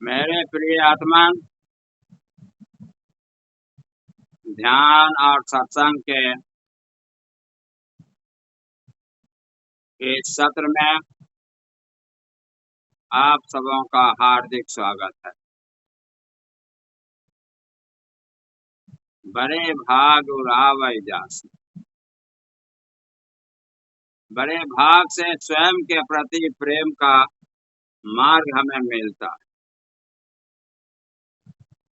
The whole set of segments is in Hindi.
मेरे प्रिय आत्मा, ध्यान और सत्संग के इस सत्र में आप सबों का हार्दिक स्वागत है। बड़े भाग उड़ावै जास, बड़े भाग से स्वयं के प्रति प्रेम का मार्ग हमें मिलता है।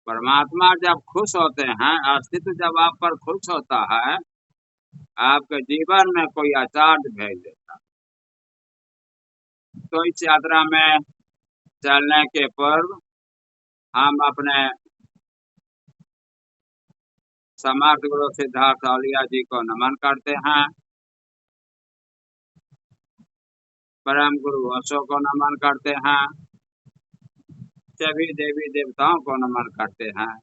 परमात्मा जब खुश होते हैं, अस्तित्व जब आप पर खुश होता है, आपके जीवन में कोई आचार्य भेज देता है। तो इस यात्रा में चलने के पूर्व हम अपने समर्थ गुरु सिद्धार्थ औलिया जी को नमन करते हैं, परम गुरु ओशो को नमन करते हैं, सभी देवी देवताओं को नमन करते हैं,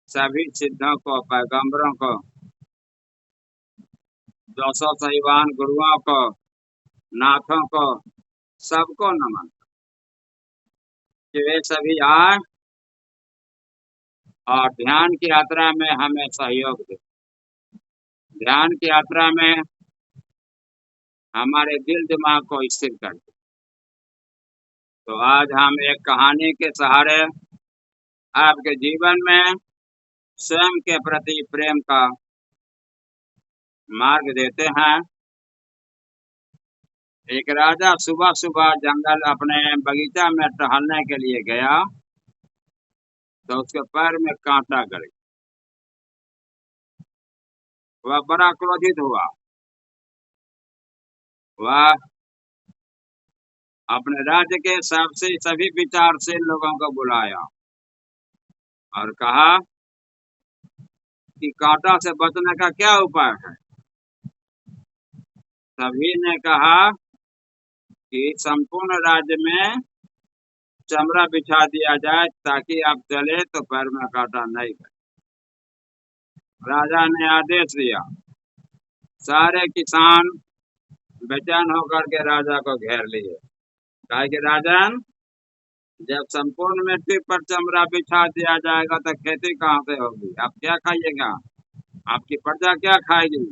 सभी सिद्धों को, पैगंबरों को, 200 सहीवान गुरुओं को, नाथों को, सबको नमन कि वे सभी आए और ध्यान की यात्रा में हमें सहयोग दे। ध्यान की यात्रा में हमारे दिल दिमाग को स्थिर कर दे। तो आज हम एक कहानी के सहारे आपके जीवन में स्वयं के प्रति प्रेम का मार्ग देते हैं। एक राजा सुबह सुबह जंगल अपने बगीचा में टहलने के लिए गया तो उसके पैर में कांटा गड़ गया। वह बड़ा क्रोधित हुआ। वह अपने राज्य के सभी विचारशील लोगों को बुलाया और कहा कि कांटा से बचने का क्या उपाय है। सभी ने कहा कि संपूर्ण राज्य में चमड़ा बिछा दिया जाए ताकि आप चले तो पैर में कांटा नहीं गए। राजा ने आदेश दिया। सारे किसान बेचैन होकर के राजा को घेर लिए। कहा कि राजन, जब संपूर्ण मिट्टी पर चमड़ा बिछा दिया जाएगा तो खेती कहाँ से होगी? आप क्या खाइएगा? आपकी प्रजा क्या खाएगी?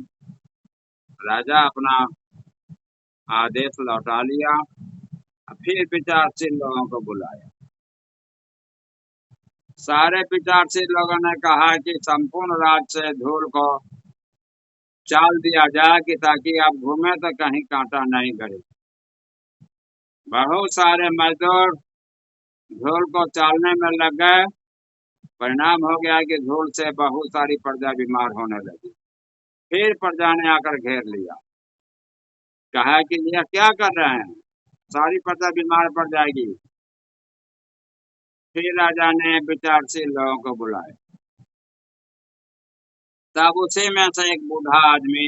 राजा अपना आदेश लौटा लिया। फिर विचारशील लोगों को बुलाया। सारे विचारशील लोगों ने कहा कि संपूर्ण राज्य से धूल को चाल दिया जाए कि ताकि आप घूमे तो कहीं कांटा नहीं गड़े। बहुत सारे मजदूर धूल को चालने में लग गए। परिणाम हो गया कि धूल से बहुत सारी प्रजा बीमार होने लगी। फिर प्रजा ने आकर घेर लिया। कहा कि यह क्या कर रहे हैं? सारी प्रजा बीमार पड़ जाएगी। फिर राजा ने विचारशील लोगों को बुलाया। तब उसी में से एक बूढ़ा आदमी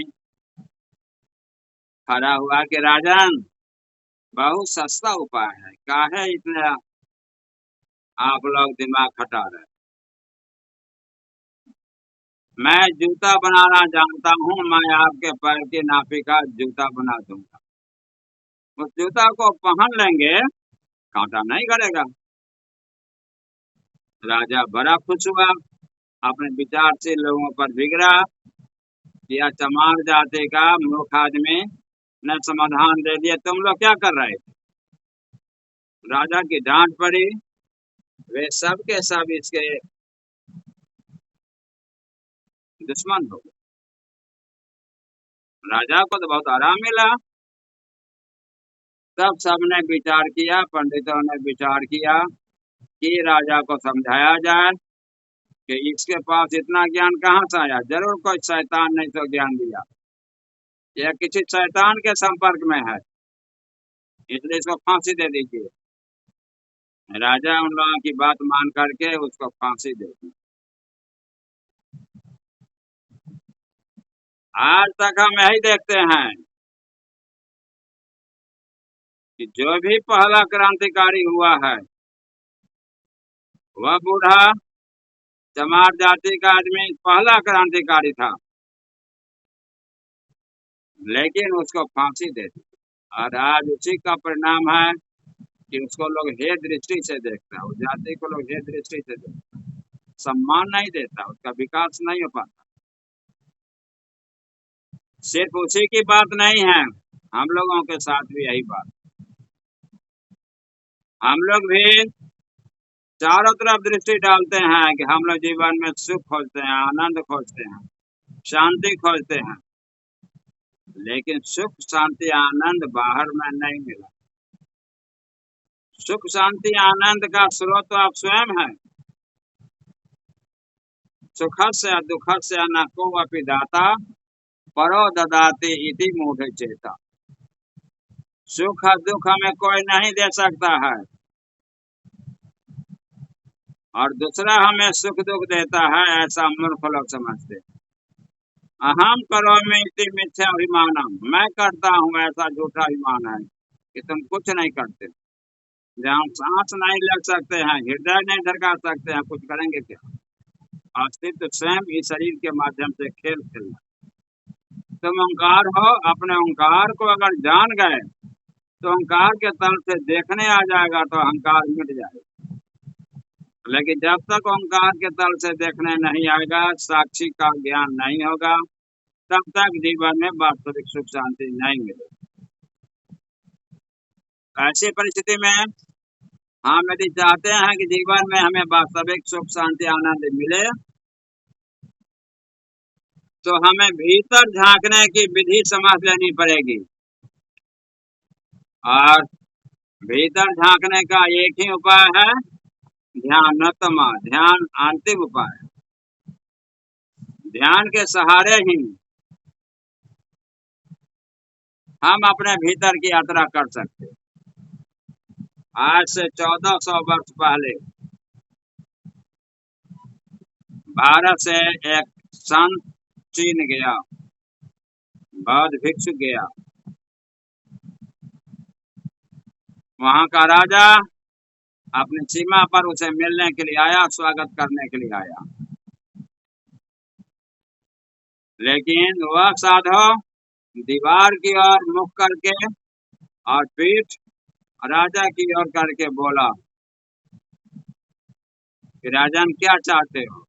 खड़ा हुआ कि राजन, बहुत सस्ता उपाय है, काहे इतने आप लोग दिमाग खटा रहे? मैं जूता बनाना जानता हूँ। मैं आपके पैर की नापी का जूता बना दूंगा। उस जूता को पहन लेंगे, कांटा नहीं गड़ेगा। राजा बड़ा खुश हुआ। अपने विचारशील लोगों पर बिगड़ा। यह चमार जाति का मूर्ख आदमी ने समाधान दे दिया। तुम लोग क्या कर रहे थे? राजा की डांट पड़ी। वे सब के सब इसके दुश्मन हो गए। राजा को तो बहुत आराम मिला। तब सबने विचार किया, पंडितों ने विचार किया कि राजा को समझाया जाए कि इसके पास इतना ज्ञान कहाँ से आया। जरूर कोई शैतान नहीं तो ज्ञान दिया। यह किसी शैतान के संपर्क में है, इसलिए इसको फांसी दे दीजिए। राजा उन लोगों की बात मान करके उसको फांसी दे दी। आज तक हम यही देखते हैं कि जो भी पहला क्रांतिकारी हुआ है वह बूढ़ा चमार जाति का आदमी पहला क्रांतिकारी था, लेकिन उसको फांसी दे दी। और आज उसी का परिणाम है कि उसको लोग हे दृष्टि से देखता है, उस जाति को लोग हे दृष्टि से देखता है, सम्मान नहीं देता, उसका विकास नहीं हो पाता। सिर्फ उसी की बात नहीं है, हम लोगों के साथ भी यही बात। हम लोग भी चारों तरफ दृष्टि डालते हैं कि हम लोग जीवन में सुख खोजते हैं, आनंद खोजते हैं, शांति खोजते हैं, लेकिन सुख शांति आनंद बाहर में नहीं मिला। सुख शांति आनंद का स्रोत तो आप स्वयं है। सुखस्य दुखस्य न को अपि दाता परो ददाति इति मूढ़ चेता। सुख दुख हमें कोई नहीं दे सकता है, और दूसरा हमें सुख दुख देता है, ऐसा मूर्ख लोग समझते। अहम करोमि इति मिथ्याभिमानम्, मैं करता हूँ ऐसा झूठा अभिमान है कि तुम कुछ नहीं करते। जहाँ सांस नहीं ले सकते हैं, हृदय नहीं धड़का सकते हैं, कुछ करेंगे क्या? अस्तित्व स्वयं इस शरीर के माध्यम से खेल खेलना। तुम ओंकार हो, अपने ओंकार को अगर जान गए तो ओंकार के तल से देखने आ जाएगा तो अहंकार मिट जाएगा। लेकिन जब तक ओंकार के तल से देखने नहीं आएगा, साक्षी का ज्ञान नहीं होगा, तब तक जीवन में वास्तविक सुख शांति नहीं मिलेगी। ऐसी परिस्थिति में हम यदि चाहते हैं कि जीवन में हमें वास्तविक सुख शांति आनंद मिले, तो हमें भीतर झांकने की विधि समझ लेनी पड़ेगी। और भीतर झांकने का एक ही उपाय है, ध्यानतमा। ध्यान अंतिम उपाय है। ध्यान के सहारे ही हम अपने भीतर की यात्रा कर सकते। आज से 1400 वर्ष पहले भारत से एक संत चीन गया, बौद्ध भिक्षु गया। वहां का राजा अपनी सीमा पर उसे मिलने के लिए आया, स्वागत करने के लिए आया। लेकिन वह साधु दीवार की ओर मुख करके और पीठ राजा की ओर करके बोला कि राजन क्या चाहते हो?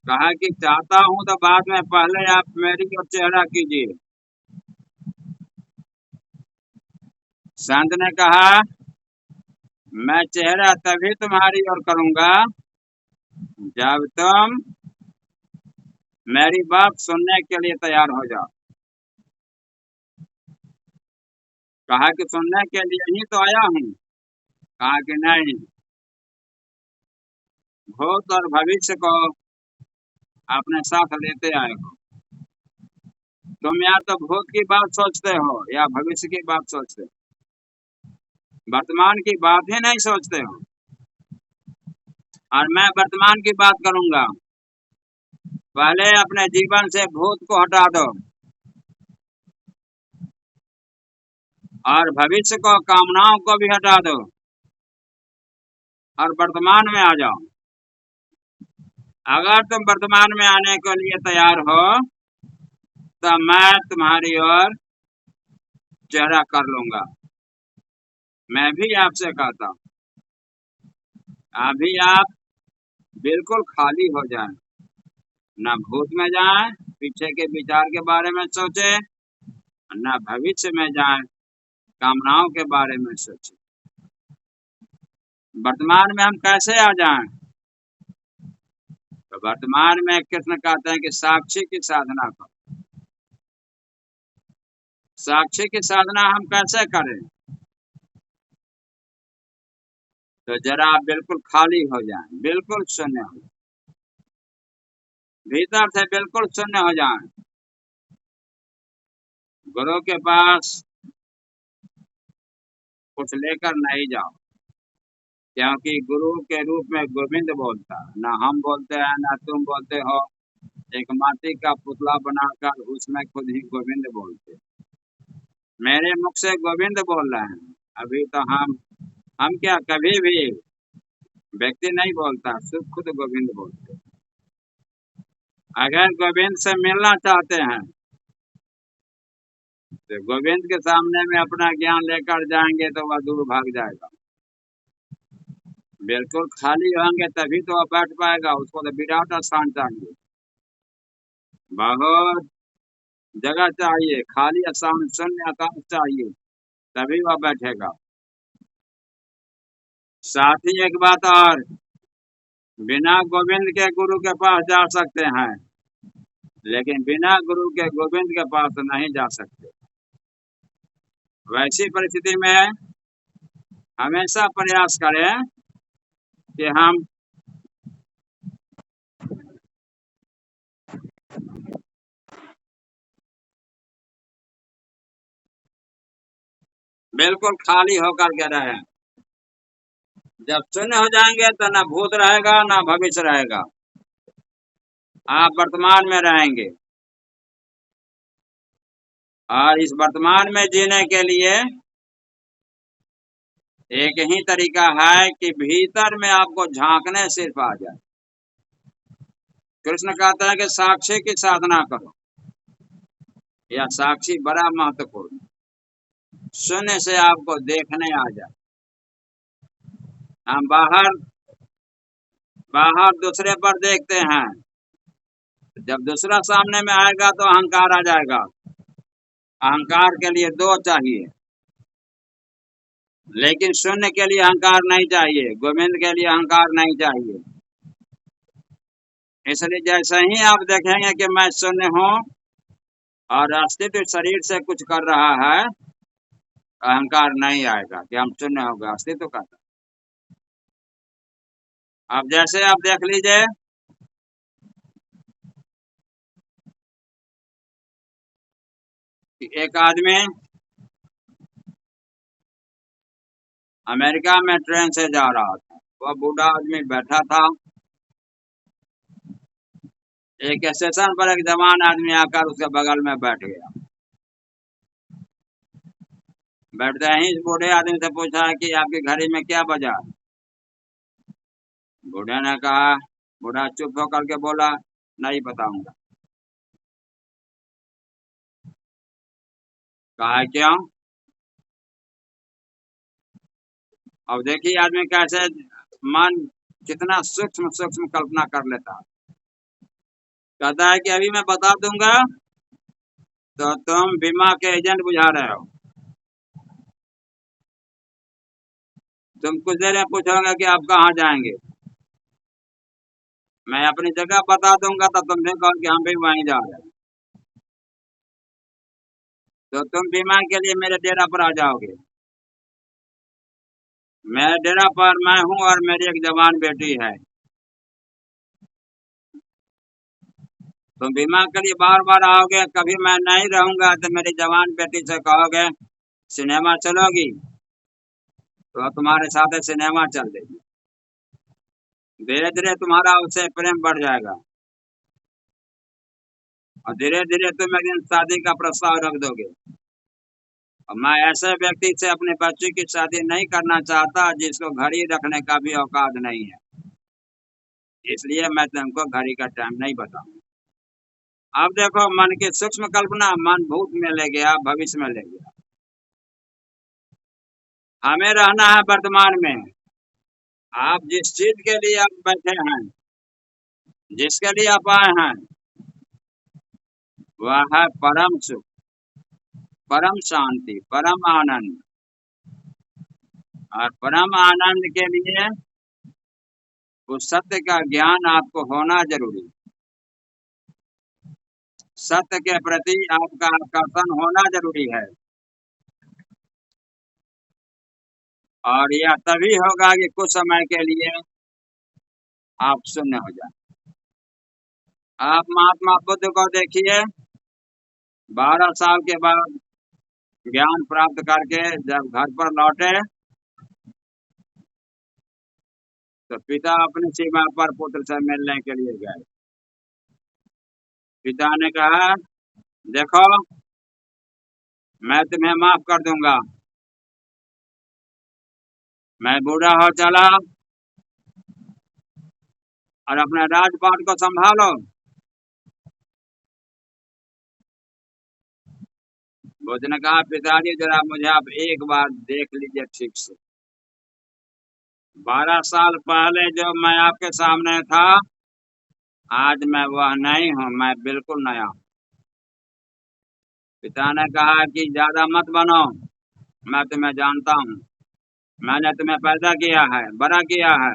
कहा कि चाहता हूं तो बाद में, पहले आप मेरी ओर चेहरा कीजिए। संत ने कहा मैं चेहरा तभी तुम्हारी ओर करूंगा जब तुम मेरी बात सुनने के लिए तैयार हो जाओ। कहा कि सुनने के लिए ही तो आया हूं। कहा कि नहीं, भूत और भविष्य को अपने साथ लेते आए हो। तुम या तो भूत की बात सोचते हो या भविष्य की बात सोचते हो, वर्तमान की बात ही नहीं सोचते हो। और मैं वर्तमान की बात करूंगा। पहले अपने जीवन से भूत को हटा दो और भविष्य को, कामनाओं को भी हटा दो और वर्तमान में आ जाओ। अगर तुम वर्तमान में आने के लिए तैयार हो तो मैं तुम्हारी ओर चेहरा कर लूंगा। मैं भी आपसे कहता हूं, अभी आप बिल्कुल खाली हो जाएं, न भूत में जाएं, पीछे के विचार के बारे में सोचे, न भविष्य में जाएं, कामनाओं के बारे में सोचे। वर्तमान में हम कैसे आ जाएं? तो वर्तमान में कृष्ण कहते हैं कि साक्षी की साधना करो। साक्षी की साधना हम कैसे करें? तो जरा आप बिल्कुल खाली हो जाएं, बिल्कुल शून्य हो जाएं, भीतर से बिल्कुल शून्य हो जाएं। गुरु के पास कुछ लेकर नहीं जाओ, क्योंकि गुरु के रूप में गोविंद बोलता है, ना हम बोलते हैं ना तुम बोलते हो। एक माटी का पुतला बनाकर उसमें खुद ही गोविंद बोलते। मेरे मुख से गोविंद बोल रहे हैं। अभी तो हम क्या कभी भी व्यक्ति नहीं बोलता, सिर्फ खुद गोविंद बोलते। अगर गोविंद से मिलना चाहते हैं तो गोविंद के सामने में अपना ज्ञान लेकर जाएंगे तो वह दूर भाग जाएगा। बिल्कुल खाली होंगे तभी तो वह बैठ पाएगा, उसको तो विराट स्थान चाहिए, बहुत जगह चाहिए, खाली स्थान शून्य आकाश चाहिए, तभी वह बैठेगा। साथ ही एक बात और, बिना गोविंद के गुरु के पास जा सकते हैं, लेकिन बिना गुरु के गोविंद के पास नहीं जा सकते। वैसी परिस्थिति में हमेशा प्रयास करें कि हम बिल्कुल खाली होकर के रहें। जब शून्य हो जाएंगे तो ना भूत रहेगा ना भविष्य रहेगा, आप वर्तमान में रहेंगे। और इस वर्तमान में जीने के लिए एक ही तरीका है कि भीतर में आपको झांकने सिर्फ आ जाए। कृष्ण कहते हैं कि साक्षी की साधना करो, या साक्षी बड़ा महत्वपूर्ण, शून्य से आपको देखने आ जाए। हम बाहर दूसरे पर देखते हैं, जब दूसरा सामने में आएगा तो अहंकार आ जाएगा। अहंकार के लिए दो चाहिए, लेकिन शून्य के लिए अहंकार नहीं चाहिए, गोविंद के लिए अहंकार नहीं चाहिए। इसलिए जैसे ही आप देखेंगे कि मैं शून्य हूँ और अस्तित्व शरीर से कुछ कर रहा है, अहंकार नहीं आएगा कि हम शून्य होगा, अस्तित्व का। अब जैसे आप देख लीजिए, एक आदमी अमेरिका में ट्रेन से जा रहा था, वह बूढ़ा आदमी बैठा था। एक स्टेशन पर एक जवान आदमी आकर उसके बगल में बैठ गया। बैठते ही इस बूढ़े आदमी से पूछा कि आपकी घड़ी में क्या बजा? बूढ़े ने कहा, बूढ़ा चुप होकर के बोला, नहीं बताऊंगा। कहा क्यों? अब देखिए आदमी कैसे मन कितना सूक्ष्म सूक्ष्म कल्पना कर लेता है। कहता है कि अभी मैं बता दूंगा तो तुम बीमा के एजेंट बुझा रहे हो। तुम कुछ देर में पूछोगे कि आप कहाँ जाएंगे, मैं अपनी जगह बता दूंगा तो तुम भी कहो कि हम भी वहीं जा रहे हैं। तो तुम बीमा के लिए मेरे डेरा पर आ जाओगे। मेरे डेरा पर मैं हूँ और मेरी एक जवान बेटी है। तुम बीमा के लिए बार बार आओगे, कभी मैं नहीं रहूंगा तो मेरी जवान बेटी से कहोगे सिनेमा चलोगी, तो तुम्हारे साथ सिनेमा चल देगी। धीरे धीरे तुम्हारा उससे प्रेम बढ़ जाएगा और धीरे धीरे तुम एक दिन शादी का प्रस्ताव रख दोगे। और मैं ऐसे व्यक्ति से अपने बच्चे की शादी नहीं करना चाहता जिसको घड़ी रखने का भी औकात नहीं है, इसलिए मैं तुमको घड़ी का टाइम नहीं बताऊंगा। अब देखो, मन की सूक्ष्म कल्पना मन भूत में ले गया, भविष्य में ले गया। हमें रहना है वर्तमान में। आप जिस चीज के लिए आप बैठे हैं, जिसके लिए आप आए हैं, वह है परम सुख, परम शांति, परम आनंद। और परम आनंद के लिए उस सत्य का ज्ञान आपको होना जरूरी, सत्य के प्रति आपका आकर्षण होना जरूरी है। और यह तभी होगा कि कुछ समय के लिए आप शून्य हो जाए। आप महात्मा बुद्ध को देखिए, 12 साल के बाद ज्ञान प्राप्त करके जब घर पर लौटे तो पिता अपनी सीमा पर पुत्र से मिलने के लिए गए। पिता ने कहा, देखो मैं तुम्हें माफ कर दूंगा, मैं बूढ़ा हो चला और अपने राजपाट को संभालो। बुद्ध ने कहा पिताजी जरा मुझे आप एक बार देख लीजिए ठीक से। 12 साल पहले जो मैं आपके सामने था, आज मैं वह नहीं हूँ, मैं बिल्कुल नया हूँ। पिता ने कहा कि ज्यादा मत बनो, मैं तुम्हें जानता हूँ, मैंने तुम्हें पैदा किया है, बड़ा किया है,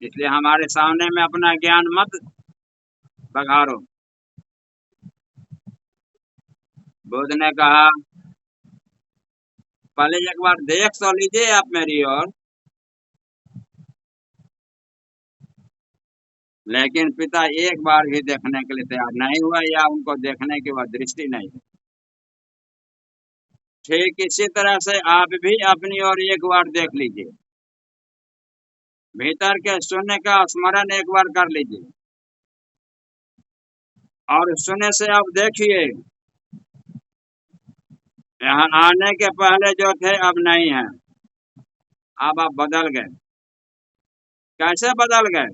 इसलिए हमारे सामने में अपना ज्ञान मत बघारो। बुद्ध ने कहा पहले एक बार देख तो लीजिए आप मेरी ओर। लेकिन पिता एक बार भी देखने के लिए तैयार नहीं हुआ, या उनको देखने की वह दृष्टि नहीं है। ठीक इसी तरह से आप भी अपनी ओर एक बार देख लीजिए, भीतर के शून्य का स्मरण एक बार कर लीजिए, और शून्य से आप देखिए यहाँ आने के पहले जो थे अब नहीं है। अब आप बदल गए। कैसे बदल गए?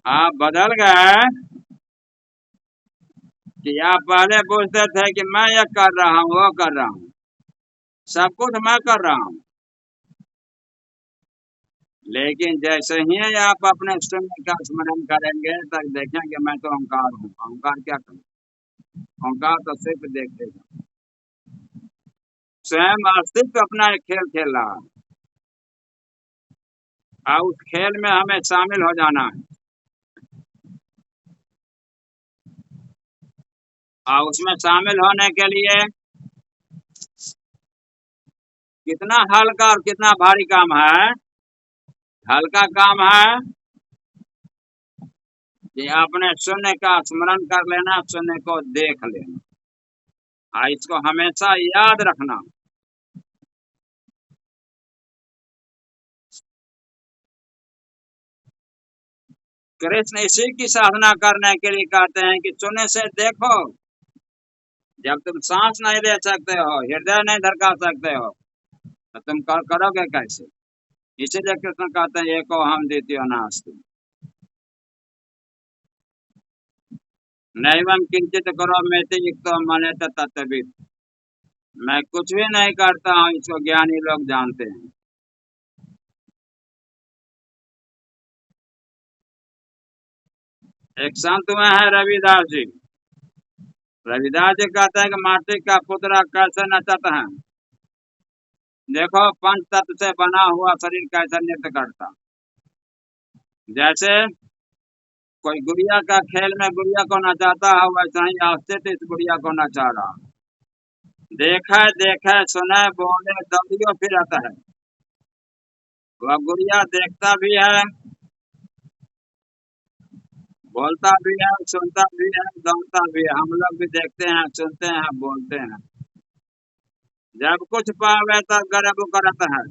आप बदल गए कि आप पहले पूछते थे कि मैं ये कर रहा हूँ, वो कर रहा हूँ, सब कुछ मैं कर रहा हूँ। लेकिन जैसे ही आप अपने शून्य का स्मरण करेंगे तब देखेंगे मैं तो अहंकार हूँ। अहंकार क्या करूँ? अहंकार तो सिर्फ देखेगा, स्वयं अस्तित्व अपना एक खेल खेल रहा है, और उस खेल में हमें शामिल हो जाना है। और उसमें शामिल होने के लिए कितना हल्का और कितना भारी काम है। हल्का काम है कि अपने शून्य का स्मरण कर लेना, शून्य को देख लेना, और इसको हमेशा याद रखना। कृष्ण इसी की साधना करने के लिए कहते हैं कि शून्य से देखो। जब तुम सांस नहीं ले सकते हो, हृदय नहीं धड़का सकते हो, तो तुम करोगे कैसे? इसीलिए कृष्ण कहते हैं एको हम द्वितीयो नास्ति। नैवं किंचित करो मेति युक्तो मन्यते तत्त्ववित्। मैं कुछ भी नहीं करता हूँ, इसको ज्ञानी लोग जानते हैं। एक संत हुए हैं रविदास जी। रविदास जी कहते हैं कि माटी का पुतला कैसे नचत है, देखो पंच तत्व से बना हुआ शरीर कैसे नृत्य करता। जैसे कोई गुड़िया का खेल में गुड़िया को नचाता है, वैसे ही अस्तित्व इस गुड़िया को नचा रहा। देखे देखे सुने बोले दौड़ियो फिरता है। वह गुड़िया देखता भी है, बोलता भी है, सुनता भी है, दौड़ता भी है। हम लोग भी देखते हैं, सुनते हैं, बोलते हैं। जब कुछ पावे तब गर्व करता है,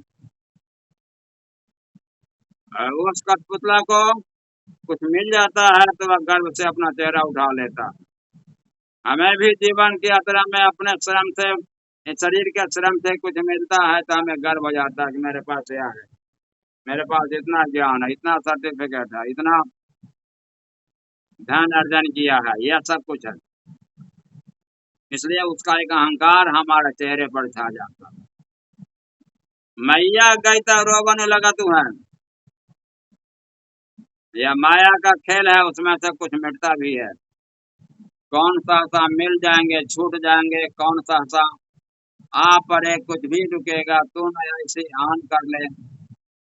और उस कठपुतला को कुछ मिल जाता है तो वह गर्व से अपना चेहरा उठा लेता है। हमें भी जीवन की यात्रा में अपने श्रम से, इस शरीर के श्रम से कुछ मिलता है तो हमें गर्व हो जाता है कि मेरे पास यह है, मेरे पास इतना ज्ञान है, इतना सर्टिफिकेट है, इतना धन अर्जन किया है, यह सब कुछ है। इसलिए उसका एक अहंकार हमारे चेहरे पर छा जाता है। मैया गई तो रोवन लगा तू है, यह माया का खेल है, उसमें से कुछ मिटता भी है। कौन सा मिल जाएंगे, छूट जाएंगे, कौन सा आ पड़े, कुछ भी रुकेगा। तू न ऐसे आन कर ले,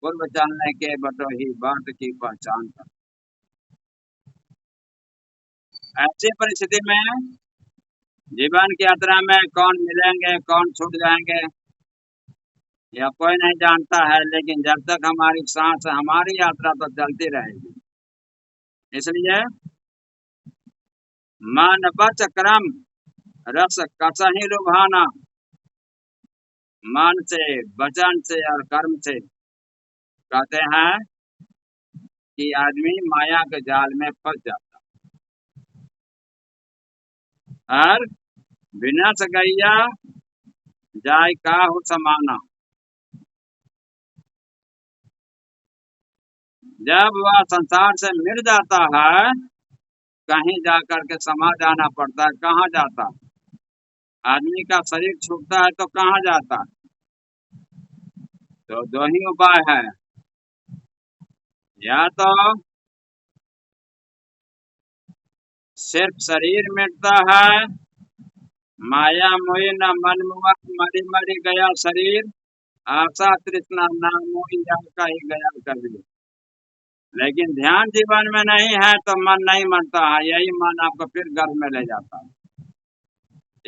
पूर्व चलने के बटोही बाट की पहचान कर। ऐसी परिस्थिति में जीवन की यात्रा में कौन मिलेंगे, कौन छूट जाएंगे, यह कोई नहीं जानता है। लेकिन जब तक हमारी सांस है, हमारी यात्रा तो चलती रहेगी। इसलिए मन बच क्रम रस कसहि लुभाना, मन से, वचन से और कर्म से कहते हैं कि आदमी माया के जाल में फंस जाता है। और विनाश गैया जाय काहू समाना, जब वह संसार से मिट जाता है कहीं जाकर के समा जाना पड़ता है। कहाँ जाता है? आदमी का शरीर छूटता है तो कहाँ जाता है? तो दो ही उपाय है, या तो सिर्फ शरीर मिटता है, माया मोही न मन मुआ, मरी मरी गया शरीर, आशा तृष्णा ना मोही का ही गया कबीर। लेकिन ध्यान जीवन में नहीं है तो मन नहीं मरता है, यही मन आपको फिर गर्भ में ले जाता है।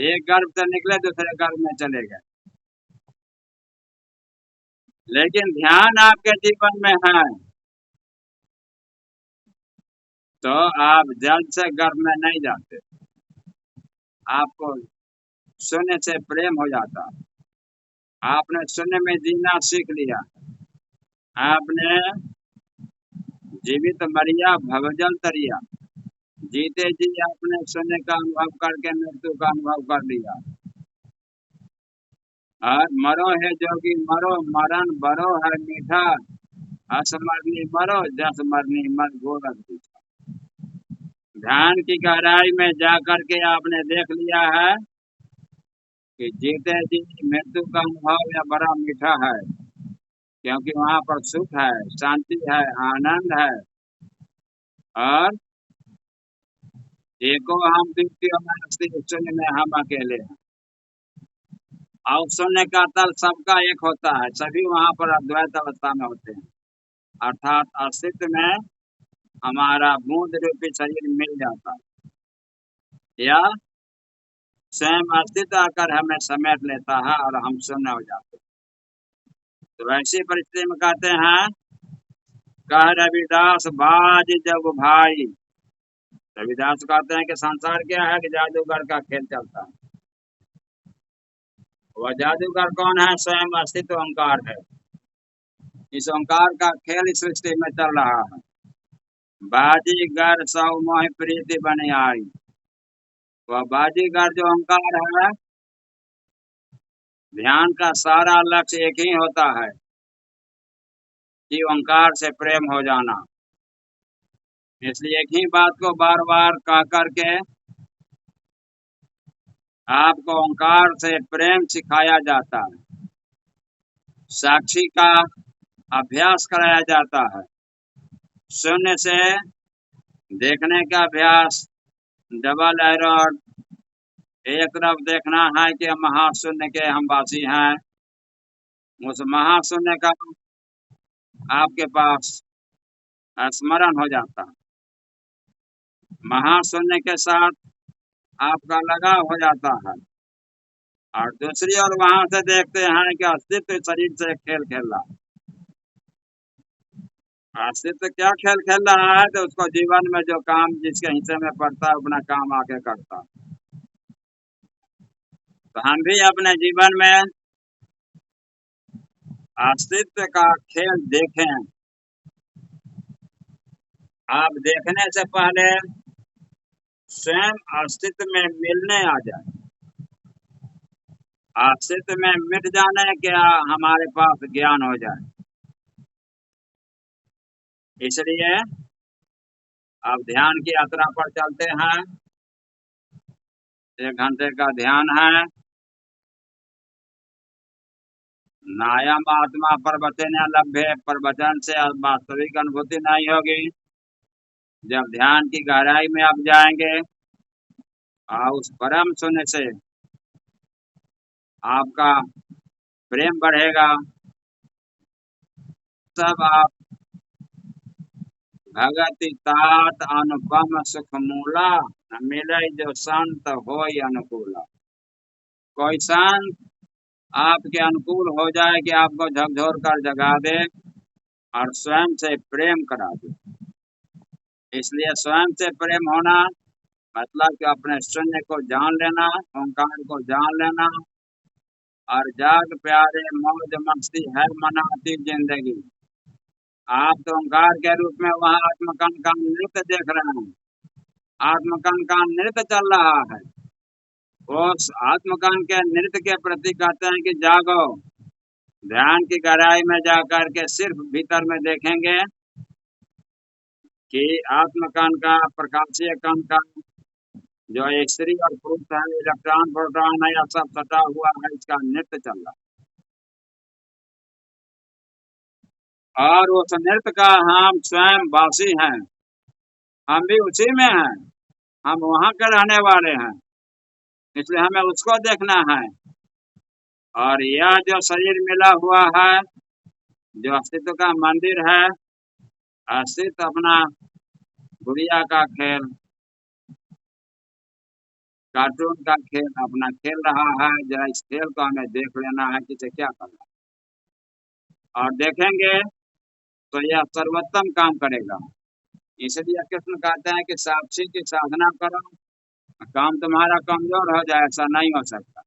एक गर्भ से निकले दूसरे गर्भ में चले गए। लेकिन ध्यान आपके जीवन में है तो आप जल्द से गर्भ में नहीं जाते, आपको शून्य से प्रेम हो जाता। आपने शून्य में जीना सीख लिया, आपने जीवित मरिया भवजल तरिया, जीते जी आपने शून्य का अनुभव करके मृत्यु का अनुभव कर लिया। और मरो है जोगी मरो, मरण बरो है मीठा, हस मरनी मरो जस मरनी मर गोरख पीछा। ध्यान की गहराई में जाकर के आपने देख लिया है कि जीते जी मृत्यु का अनुभव या बड़ा मीठा है, क्योंकि वहां पर सुख है, शांति है, आनंद है। और एको हम द्वितीय में शून्य में हम अकेले हैं। और शून्य का तल सबका एक होता है, सभी वहां पर अद्वैत अवस्था में होते हैं, अर्थात अस्तित्व में हमारा बूंद रूपी शरीर मिल जाता है, या स्वयं अस्तित्व आकर हमें समेट लेता है और हम शून्य हो जाते हैं। तो ऐसी परिस्थिति में कहते हैं, कह रविदास बाज जब भाई। रविदास कहते हैं कि संसार क्या है कि जादूगर का खेल चलता है। वह जादूगर कौन है? स्वयं अस्तित्व ओंकार है। इस ओंकार का खेल इस सृष्टि में चल रहा है। बाजीगर सौ मोह प्रीति बने आई। वह बाजीगर जो ओंकार है, ध्यान का सारा लक्ष्य एक ही होता है कि ओंकार से प्रेम हो जाना। इसलिए एक ही बात को बार बार कह करके आपको ओंकार से प्रेम सिखाया जाता है, साक्षी का अभ्यास कराया जाता है, शून्य से देखने का अभ्यास, डबल एरर। एक तरफ देखना है कि हम महाशून्य के हम वासी हैं, उस महाशून्य का आपके पास स्मरण हो जाता है, महाशून्य के साथ आपका लगाव हो जाता है। और दूसरी ओर वहां से देखते हैं कि अस्तित्व शरीर से खेल खेल रहा है। अस्तित्व क्या खेल खेल रहा है? तो उसको जीवन में जो काम जिसके हिस्से में पड़ता है अपना काम आके करता है। तो हम भी अपने जीवन में अस्तित्व का खेल देखें। आप देखने से पहले स्वयं अस्तित्व में मिलने आ जाए। अस्तित्व में मिट जाने क्या हमारे पास ज्ञान हो जाए। इसलिए अब ध्यान की यात्रा पर चलते हैं। 1 घंटे का ध्यान है। नायम आत्मा प्रवचन लभ्य, प्रवचन से वास्तविक अनुभूति नहीं होगी। जब ध्यान की गहराई में आप जाएंगे और उस परम शून्य से आपका प्रेम बढ़ेगा, तब आप भगति तात अनुपम सुख मूला, मिले जो संत हो अनुकूला। कोई संत आपके अनुकूल हो जाए कि आपको झकझोर कर जगा दे और स्वयं से प्रेम करा दे। इसलिए स्वयं से प्रेम होना मतलब कि अपने शून्य को जान लेना, ओंकार को जान लेना, और जाग प्यारे मौज मस्ती है मनाती जिंदगी। आप तो ओंकार के रूप में वहाँ आत्मकन का नृत्य देख रहे हैं, आत्मकन का नृत्य चल रहा है। उस आत्मकन के नृत्य के प्रति कहते हैं कि जागो। ध्यान की गहराई में जाकर के सिर्फ भीतर में देखेंगे कि आत्मकण का, प्रकाशीय कण का, जो स्त्री और पुरुष है, इलेक्ट्रॉन प्रोटॉन है, यह सब सटा हुआ है, इसका नृत्य चल रहा है। और उस नृत्य का हम स्वयं वासी हैं, हम भी उसी में हैं, हम वहां के रहने वाले हैं, इसलिए हमें उसको देखना है। और यह जो शरीर मिला हुआ है, जो अस्तित्व का मंदिर है, अस्तित्व अपना गुड़िया का खेल, कार्टून का खेल अपना खेल रहा है। जरा इस खेल को हमें देख लेना है कि इसे क्या करना है, और देखेंगे तो यह सर्वोत्तम काम करेगा। इसलिए कृष्ण कहते हैं कि साक्षी की साधना करो, काम तुम्हारा कमजोर हो जाए, ऐसा नहीं हो सकता।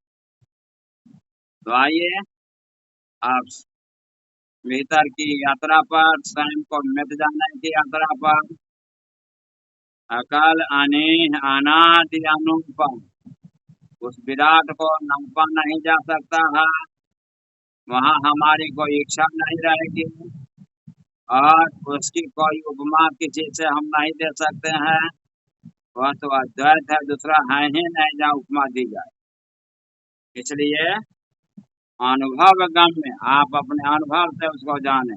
तो आइए आप भीतर की यात्रा पर, स्वयं को मिट जाने की यात्रा पर, अकाल अनीह अनादि अनुपम, उस विराट को नापा नहीं जा सकता है, वहाँ हमारी कोई इच्छा नहीं रहेगी, और उसकी कोई उपमा किसी से हम नहीं दे सकते हैं। वह तो अद्वैत है, दूसरा है ही नहीं जहाँ उपमा दी जाए। इसलिए अनुभव गम्य, आप अपने अनुभव से उसको जाने।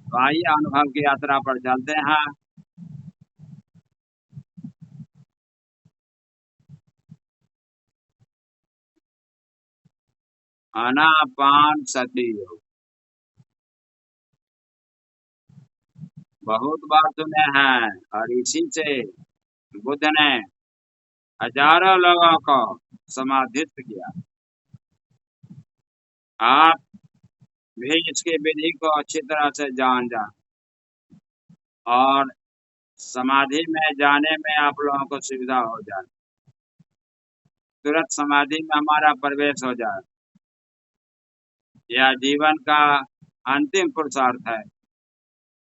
तो आइए अनुभव की यात्रा पर चलते हैं। आनापान सती योग बहुत बार सुने हैं, और इसी से बुद्ध ने हजारों लोगों को समाधिस्थ किया। आप भी इसकी विधि को अच्छी तरह से जान जाए, और समाधि में जाने में आप लोगों को सुविधा हो जाए, तुरंत समाधि में हमारा प्रवेश हो जाए। यह जीवन का अंतिम पुरुषार्थ है,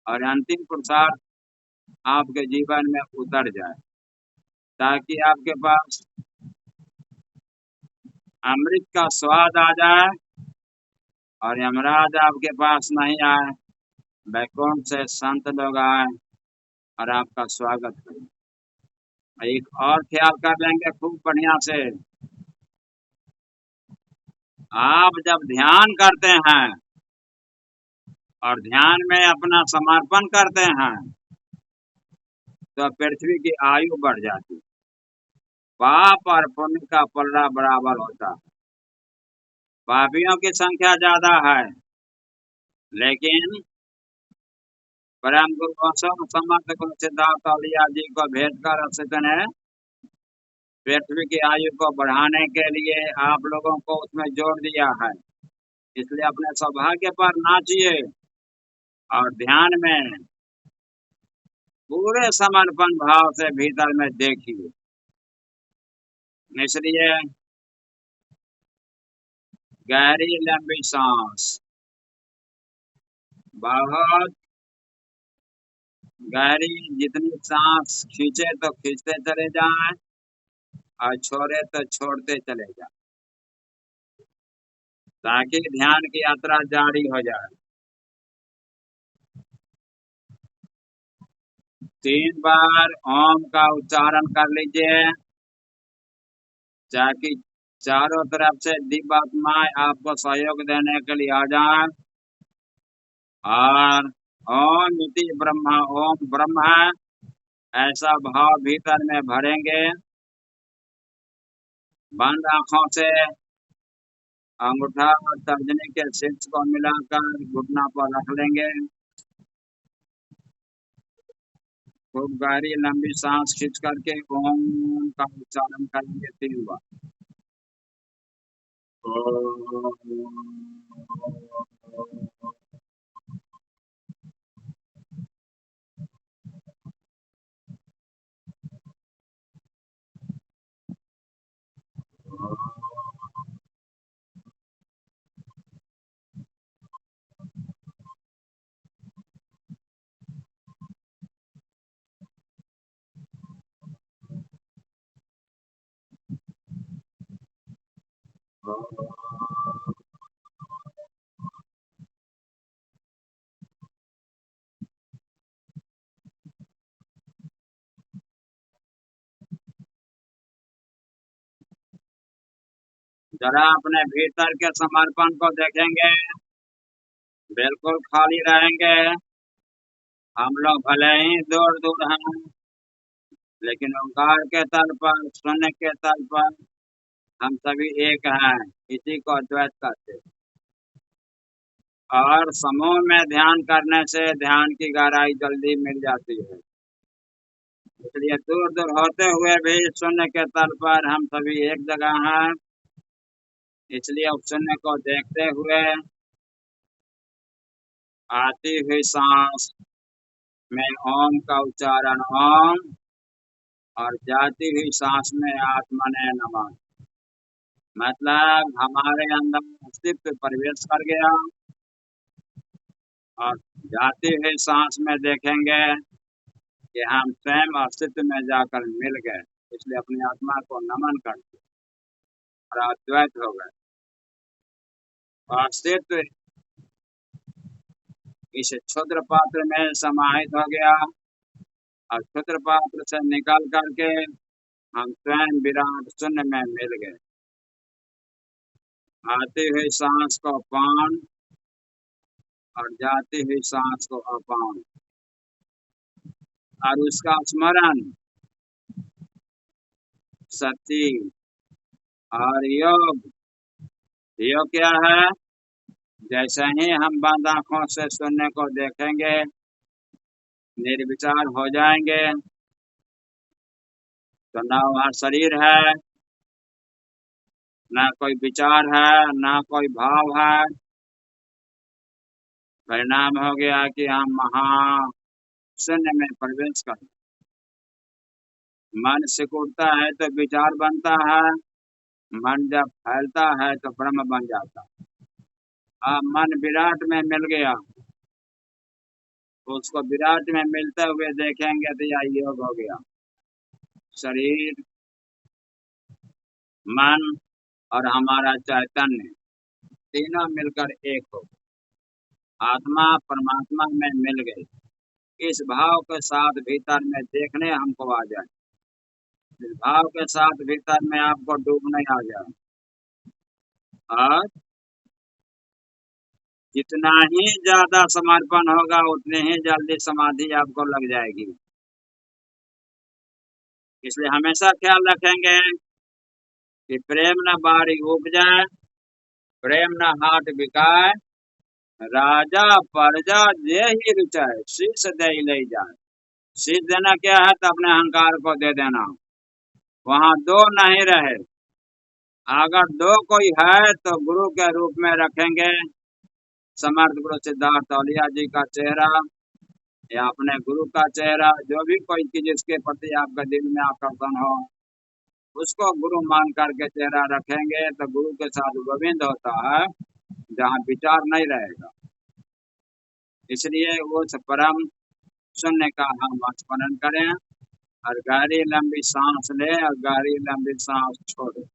और अंतिम पुरुषार्थ आपके जीवन में उतर जाए, ताकि आपके पास अमृत का स्वाद आ जाए, और यमराज आपके पास नहीं आए, बैकुंठ से संत लोग आए और आपका स्वागत करें। एक और ख्याल कर लेंगे खूब बढ़िया से, आप जब ध्यान करते हैं और ध्यान में अपना समर्पण करते हैं, तो पृथ्वी की आयु बढ़ जाती है, पाप और पुण्य का पल्ला बराबर होता है। पापियों की संख्या ज्यादा है, लेकिन परम गुरु गौतम समर्थ को सिद्धार्थ औलिया जी को भेजकर अस्तित्व ने पृथ्वी की आयु को बढ़ाने के लिए आप लोगों को उसमें जोड़ दिया है। इसलिए अपने सौभाग्य पर नाचिए और ध्यान में पूरे समर्पण भाव से भीतर में देखिए। इसलिए गहरी लंबी सांस, बहुत गहरी, जितनी सांस खींचे तो खींचते चले जाएं, और छोड़े तो छोड़ते चले जाएं, ताकि ध्यान की यात्रा जारी हो जाए। 3 बार ओम का उच्चारण कर लीजिए, ताकि चारों तरफ से दिव्य आत्माएं आपको सहयोग देने के लिए आ जाए। और ओम इति ब्रह्मा, ओम ब्रह्म है, ऐसा भाव भीतर में भरेंगे। बंद आंखों से अंगूठा और तर्जनी के शीर्ष को मिलाकर घुटना पर रख लेंगे। खूब गहरी लंबी सांस खींच करके ओम का उच्चारण करेंगे 3 बार। जरा अपने भीतर के समर्पण को देखेंगे, बिल्कुल खाली रहेंगे। हम लोग भले ही दूर दूर हैं, लेकिन ओंकार के तल पर, शून्य के तल पर हम सभी एक हैं। इसी को अद्वैत कहते हैं। और समूह में ध्यान करने से ध्यान की गहराई जल्दी मिल जाती है। इसलिए दूर दूर होते हुए भी शून्य के तल पर हम सभी एक जगह हैं। इसलिए उस शून्य को देखते हुए आती हुई सांस में ओम का उच्चारण ओम, और जाती हुई सांस में आत्मने नमः। मतलब हमारे अंदर अस्तित्व प्रवेश कर गया, और जाती हुई सांस में देखेंगे कि हम स्वयं अस्तित्व में जाकर मिल गए। इसलिए अपनी आत्मा को नमन करते और अद्वैत हो गए। अस्तित्व इस क्षुद्र पात्र में समाहित हो गया, और क्षुद्र पात्र से निकल करके हम स्वयं विराट शून्य में मिल गए। आती हुई सांस को पान और जाती हुई सांस को अपान, और उसका स्मरण सती। और योग, योग क्या है? जैसे ही हम बंद आंखों से शून्य को देखेंगे, निर्विचार हो जाएंगे, तो ना वहाँ शरीर है, ना कोई विचार है, ना कोई भाव है। परिणाम हो गया कि हम महा शून्य में प्रवेश कर। मन सिकुड़ता है तो विचार बनता है, मन जब फैलता है तो ब्रह्म बन जाता है। अब मन विराट में मिल गया, उसको विराट में मिलते हुए देखेंगे तो यह योग हो गया। शरीर, मन और हमारा चैतन्य तीनों मिलकर एक हो, आत्मा परमात्मा में मिल गई। इस भाव के साथ भीतर में देखने हमको आ जाए, इस भाव के साथ भीतर में आपको डूबने आ जाए, और जितना ही ज्यादा समर्पण होगा उतने ही जल्दी समाधि आपको लग जाएगी। इसलिए हमेशा ख्याल रखेंगे कि प्रेम न बारी उपजाए, प्रेम न हाट बिकाए, राजा प्रजा जे ही रुचाए, शीश दे ले जाए। शीश देना क्या है? तो अपने अहंकार को दे देना। वहां दो नहीं रहे, अगर दो कोई है तो गुरु के रूप में रखेंगे। समर्थ गुरु सिद्धार्थ औलिया जी का चेहरा, या अपने गुरु का चेहरा, जो भी कोई चीज जिसके प्रति आपका दिल में आकर्षण हो, उसको गुरु मान करके चेहरा रखेंगे, तो गुरु के साथ गोविंद होता है, जहाँ विचार नहीं रहेगा। इसलिए वो परम शून्य का हम स्मरण करें, और गहरी लंबी सांस ले और गहरी लंबी सांस छोड़े।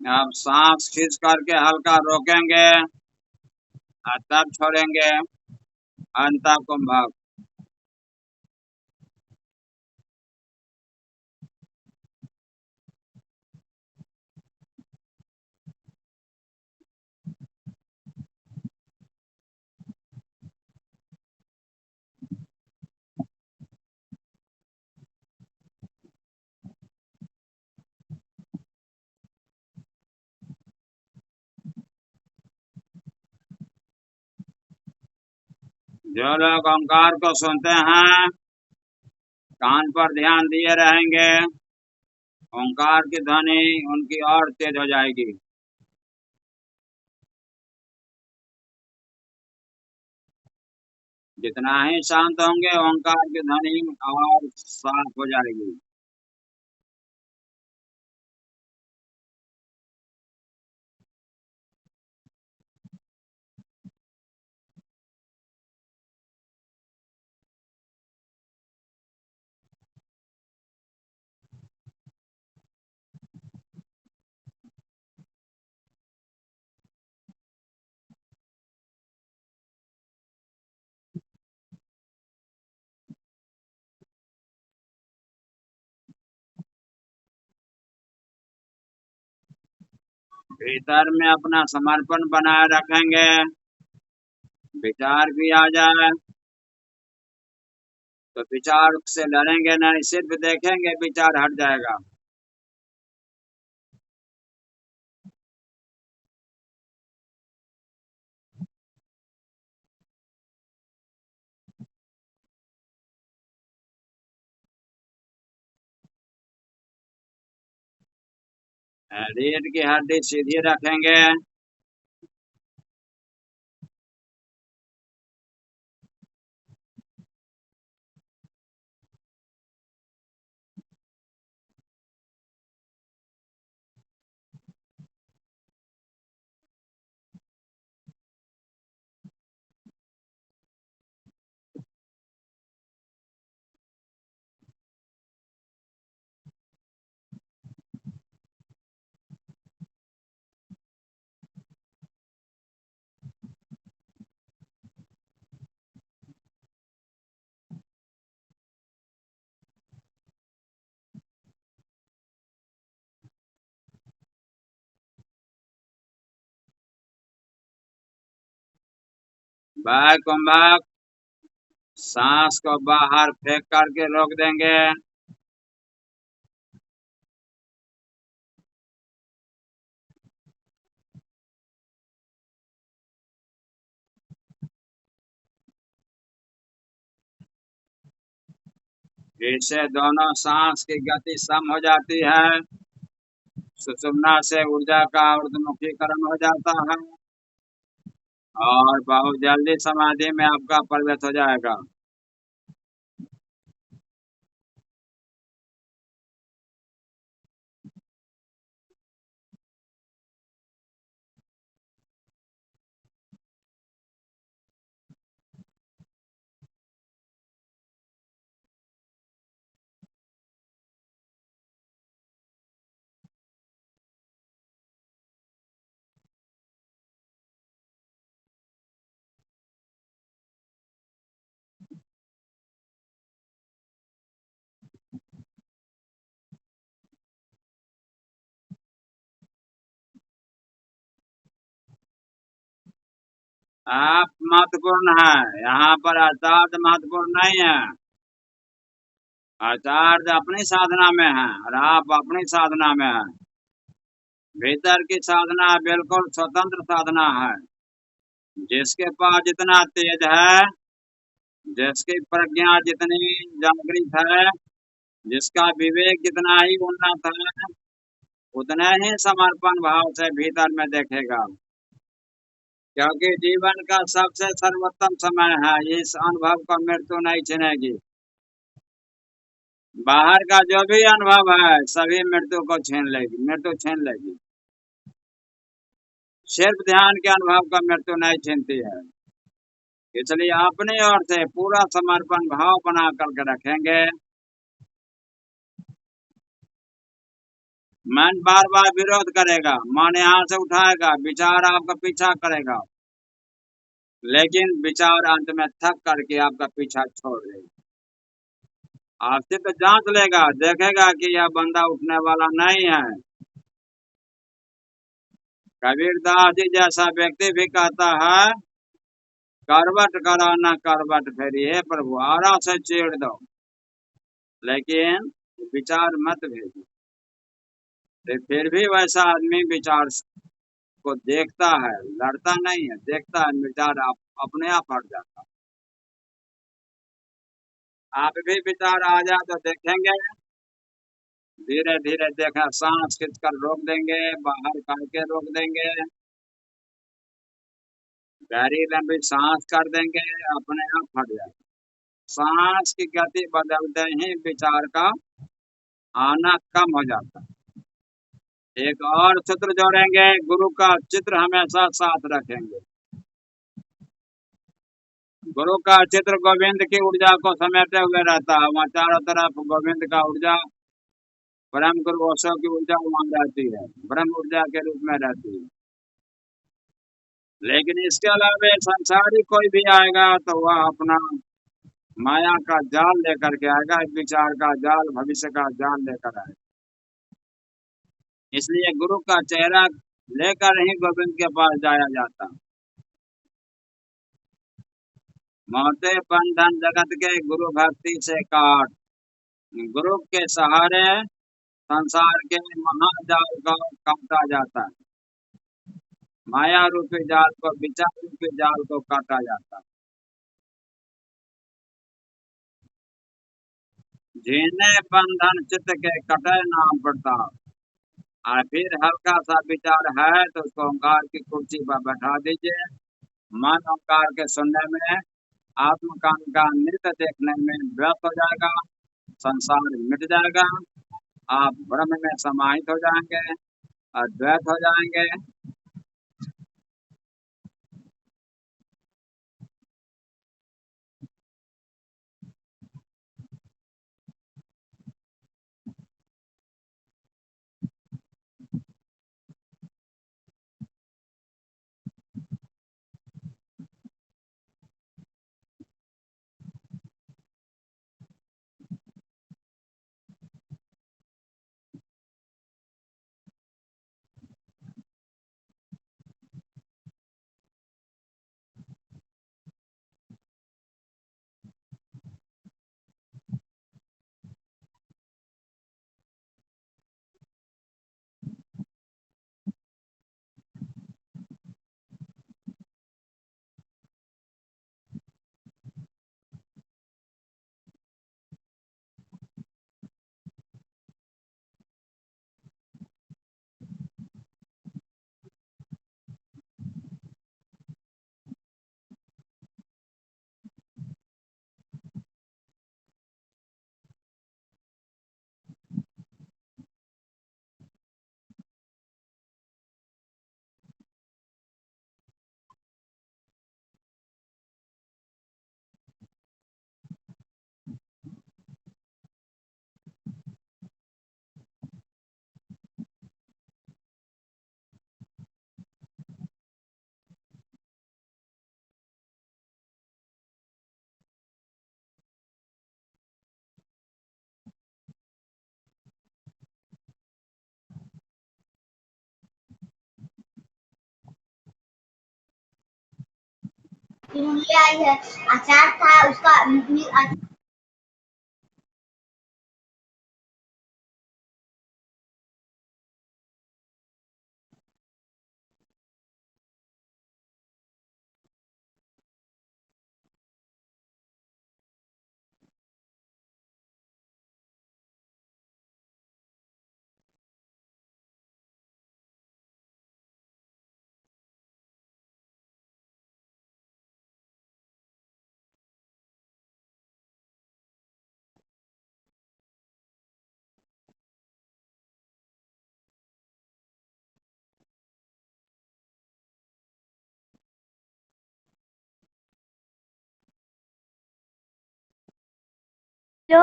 अब सांस खींच करके हल्का रोकेंगे और तब छोड़ेंगे। अंत कुंभक। जो लोग ओंकार को सुनते हैं कान पर ध्यान दिए रहेंगे, ओंकार की ध्वनि उनकी और तेज हो जाएगी। जितना ही शांत होंगे ओंकार की ध्वनि और साफ हो जाएगी। भीतर में अपना समर्पण बनाए रखेंगे। विचार भी आ जाए तो विचार से लड़ेंगे नहीं, सिर्फ देखेंगे, विचार हट जाएगा। रीढ़ की हड्डी सीधी रखेंगे। बाय कुंभक। सांस को बाहर फेंक करके रोक देंगे। इससे दोनों सांस की गति सम हो जाती है। सुषुम्ना से ऊर्जा का ऊर्ध्वमुखीकरण हो जाता है और बहुत जल्दी समाधि में आपका प्रवेश हो जाएगा। आप महत्वपूर्ण है, यहाँ पर आचार्य महत्वपूर्ण नहीं है। आचार्य अपनी साधना में है और आप अपनी साधना में है। भीतर की साधना बिल्कुल स्वतंत्र साधना है। जिसके पास जितना तेज है, जिसकी प्रज्ञा जितनी जागृत है, जिसका विवेक जितना ही उन्नत है, उतने ही समर्पण भाव से भीतर में देखेगा। क्योंकि जीवन का सबसे सर्वोत्तम समय है, इस अनुभव को मृत्यु नहीं छीनेगी। बाहर का जो भी अनुभव है सभी मृत्यु को छीन लेगी, मृत्यु छीन लेगी। सिर्फ ध्यान के अनुभव को मृत्यु नहीं छीनती है। इसलिए अपनी ओर से पूरा समर्पण भाव बना करके रखेंगे। मन बार बार विरोध करेगा, मन यहाँ से उठाएगा, विचार आपका पीछा करेगा, लेकिन विचार अंत में थक करके आपका पीछा छोड़ देगा। आपसे तो जांच लेगा, देखेगा कि यह बंदा उठने वाला नहीं है। कबीरदास जी जैसा व्यक्ति भी कहता है, करवट करा न करवट फेरी, हे प्रभु आरा से चीड़ दो, लेकिन विचार मत भेजो। तो फिर भी वैसा आदमी विचार को देखता है, लड़ता नहीं है, देखता है, विचार अपने आप हट जाता है। आप भी विचार आ जाए तो देखेंगे, धीरे धीरे देखा, सांस खींच कर रोक देंगे, बाहर करके रोक देंगे, गहरी लंबी सांस कर देंगे, अपने आप हट जाएगा। सांस की गति बदलते ही विचार का आना कम हो जाता है। एक और सूत्र जोड़ेंगे, गुरु का चित्र हमेशा साथ रखेंगे। गुरु का चित्र गोविंद की ऊर्जा को समेटे हुए रहता है, वहाँ चारों तरफ गोविंद का ऊर्जा, ब्रह्म गुरु ओशो की ऊर्जा वहां रहती है, ब्रह्म ऊर्जा के रूप में रहती है। लेकिन इसके अलावा संसारी कोई भी आएगा तो वह अपना माया का जाल लेकर के आएगा, विचार का जाल, भविष्य का जाल लेकर आएगा। इसलिए गुरु का चेहरा लेकर ही गोविंद के पास जाया जाता। मोटे बंधन जगत के गुरु भक्ति से काट, गुरु के सहारे संसार के महाजाल को काटा जाता है, माया रूपी जाल को, विचार रूपी जाल को काटा जाता है। जीने बंधन चित्त के कटे नाम प्रताप, और फिर हल्का सा विचार है तो उसको ओंकार की कुर्सी पर बैठा दीजिए, मन ओंकार के सुनने में, आत्मकांड का नृत्य देखने में व्यस्त हो जाएगा, संसार मिट जाएगा, आप ब्रह्म में समाहित हो जाएंगे, अद्वैत हो जाएंगे। इमली आई है, अचार था उसका जो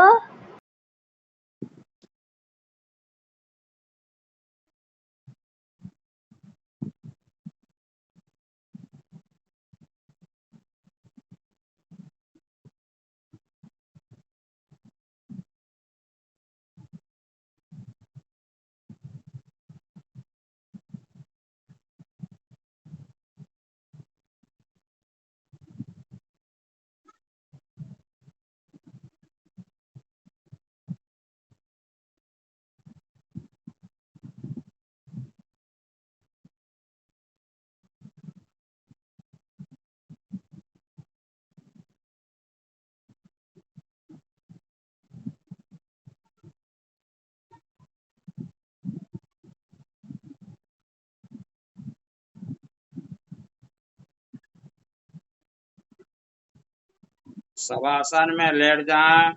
शवासन में लेट जाएं।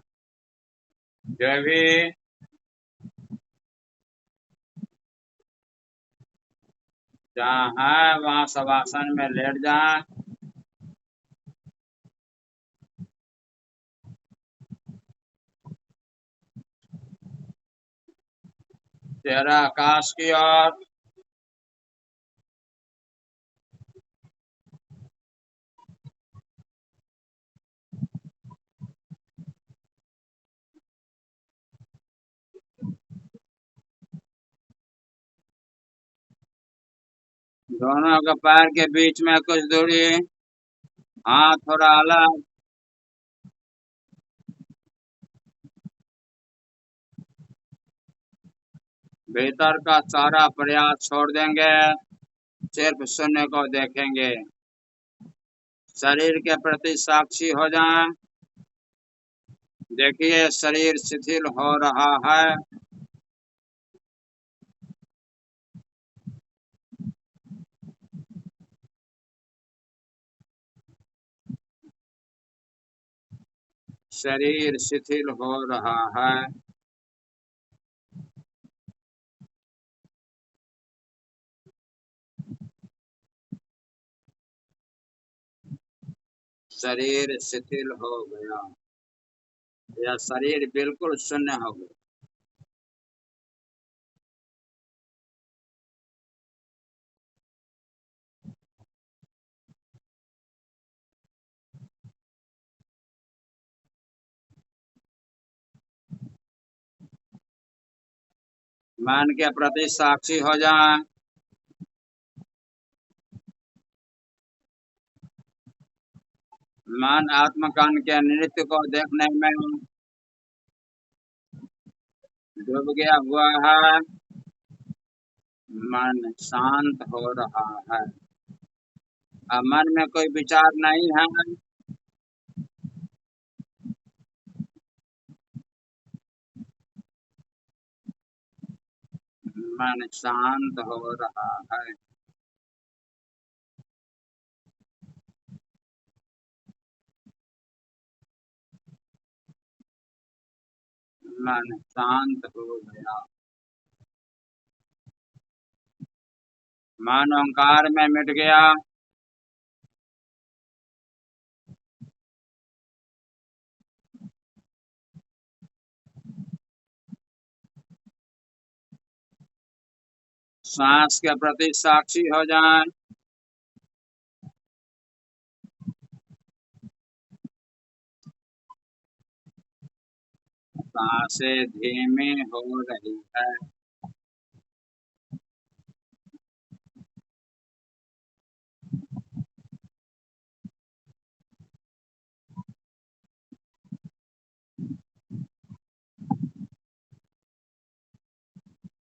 जो भी जहाँ है वहाँ शवासन में लेट जाएं। चेहरा आकाश की ओर। दोनों के पैर के बीच में कुछ दूरी, हाथ थोड़ा अलग। भीतर का सारा प्रयास छोड़ देंगे, सिर्फ शून्य को देखेंगे। शरीर के प्रति साक्षी हो जाएं। देखिए शरीर शिथिल हो रहा है। शरीर शिथिल हो रहा है। शरीर शिथिल हो गया या शरीर बिल्कुल शून्य हो गया। मन के प्रति साक्षी हो जाएं। मन आत्मकण के नृत्य को देखने में डूब गया हुआ है। मन शांत हो रहा है। अब मन में कोई विचार नहीं है। मन शांत हो रहा है। मन शांत हो गया। मन ओंकार में मिट गया। सांस के प्रति साक्षी हो जाएं। सांसें धीमी हो रही है।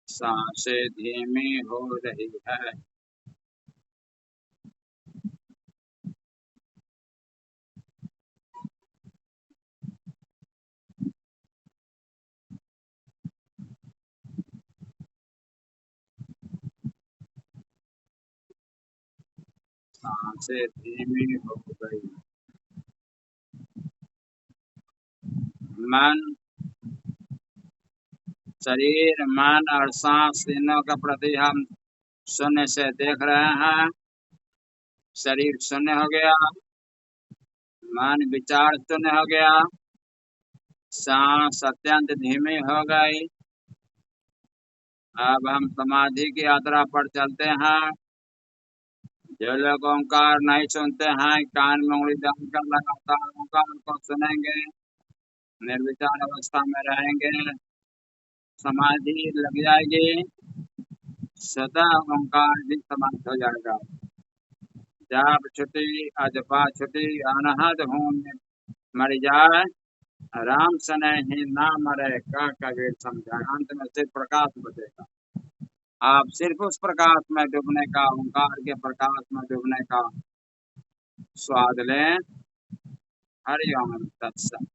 सांसें धीमी हो रही है। सांसें धीमी हो गई। मन, शरीर, मन और सांस तीनों के प्रति हम शून्य से देख रहे हैं। शरीर शून्य हो गया। मन विचार शून्य हो गया। सांस अत्यंत धीमी हो गई। अब हम समाधि की यात्रा पर चलते हैं। जो लोग ओंकार नहीं सुनते हैं, कान में उंगली डालकर लगातार ओंकार को सुनेंगे, निर्विचार अवस्था में रहेंगे। समाधि लग जाएगी, सदा ओंकार भी समाप्त हो जाएगा। जाप छुटी, अजपा छुटी, अनहद हूँ मर जाए, राम सने ही ना मरे का कबीर समझाए। अंत में सिर्फ प्रकाश बचेगा। आप सिर्फ उस प्रकाश में डूबने का, ओंकार के प्रकाश में डूबने का स्वाद लें। हरि ओम तत्सत।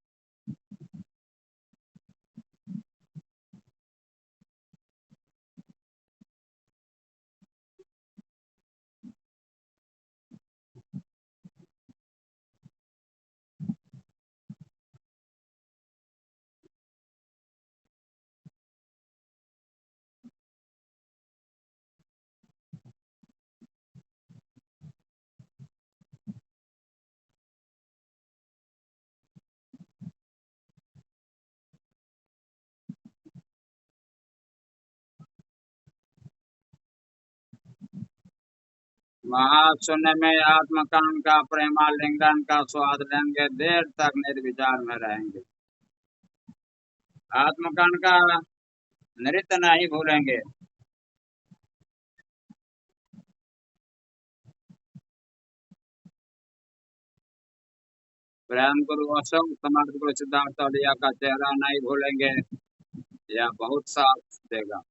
महाशून्य में आत्मकान का प्रेमालिंगन का स्वाद लेंगे, देर तक निर्विचार में रहेंगे। आत्मकान का नृत्य नहीं भूलेंगे। प्रेम गुरु अशोक समर्थ गुरु सिद्धार्थ औलिया का चेहरा नहीं भूलेंगे। यह बहुत साथ देगा।